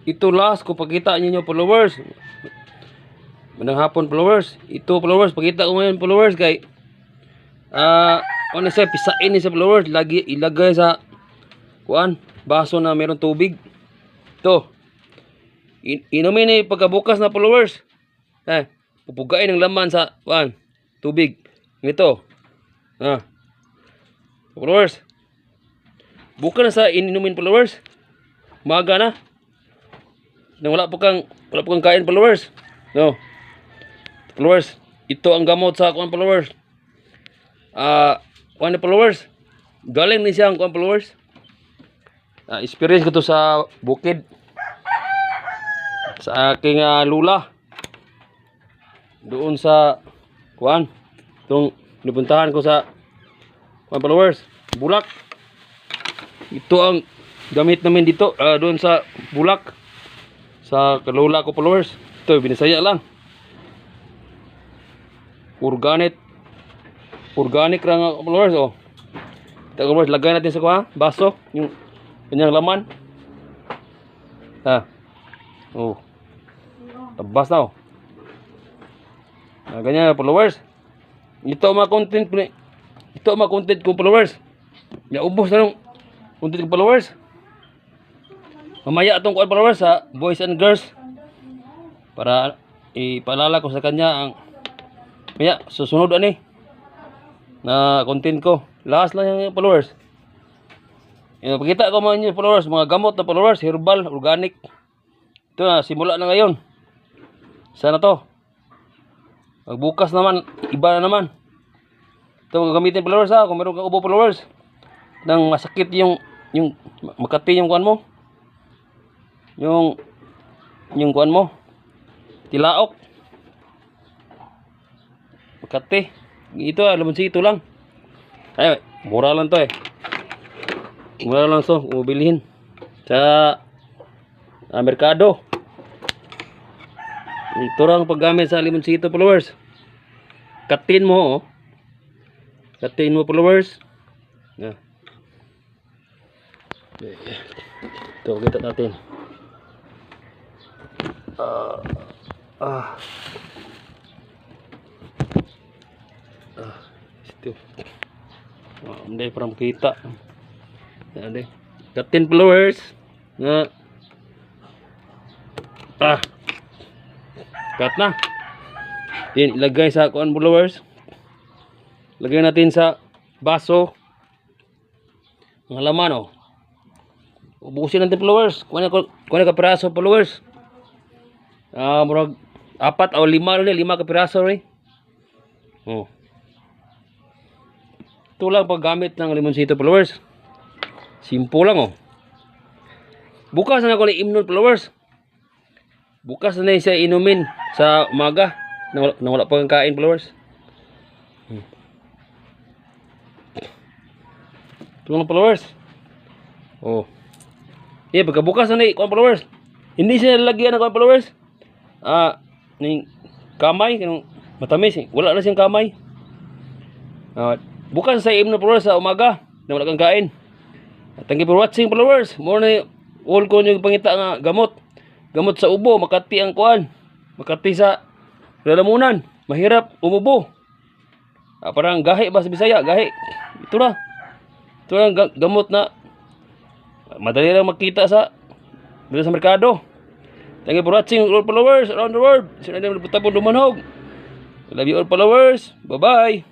ito last ko pakita ninyo followers. Magandang hapon followers. Ito followers, pakita ko ngayon followers kay ano siya, pisain ni sa followers, lagi ilagay sa kuan, baso na mayroong tubig. Ito. Inumin ni pagkabukas na followers. Pupugain ng laman sa kuan, tubig. Ito. Followers. Buka na sa inumin followers. Maga na. Nang wala pa kang kain followers. No. Followers, ito ang gamot sa kuan followers. Kuan followers. Galing ni siyang kuan followers. Experience ko to sa bukid. Sa aking lula. Doon sa kuan. Itong nipuntahan ko sa kuan followers. Bulak. Ito ang gamit namin dito doon sa Bulak sa kalula ko followers. Ito binisaya lang. Organic lang followers. Ito followers, lagay natin sa baso yung kanyang laman. Tabas na ganyan followers. Ito ang mga content ko followers. Naubos na nung content ko followers. Mamaya itong kuan followers sa boys and girls para ipaalala ko sa kanya ang mamaya susunod na content ko. Last lang yung followers. Pakita ko mga followers, mga gamot na followers, herbal, organic. Ito na, simula na ngayon. Sana to. Magbukas naman, iba na naman. Ito gagamitin followers kung meron kang ubo followers. Nang masakit yung makati yung kuan mo. Yung kuan mo. Tilaok. Makati. Ito lamunsito lang. Ay, mura lang to Mura lang so, ubilihin sa merkado. Ito lang paggamit sa limunsito followers. Katin mo Katin mo followers. Ito, kita natin. Ito. Hindi parang kita. Yan Katin followers. Cut na. Yan, ilagay sa kuan followers. Lagay natin sa baso. Ang laman ubusin natin followers. Kuha na ka piraso followers. Murag 4 o 5 ka piraso Ito lang paggamit ng limonsito followers. Simple lang Bukas na ako ni imnon followers. Bukas na siya inumin sa umaga nang wala pa kang kain followers. Ito lang followers. Pagkabukas na kuan followers. Hindi siya lalagyan ng kuan followers. Ning kamay kanang matamis wala na siyang kamay. Bukas sa imnon followers sa umaga nang wala kang kain. Thank you for watching followers. More na all ko yung pangita nga gamot sa ubo, makati ang kuan, makati sa lalamunan, mahirap umubo. Parang gahi ba sa Bisaya, gahi. Ito lang gamot na madali lang makita sa merkado. Thank you for watching all followers around the world. Sino na yung putabon lumanog. I love you all followers. Bye bye.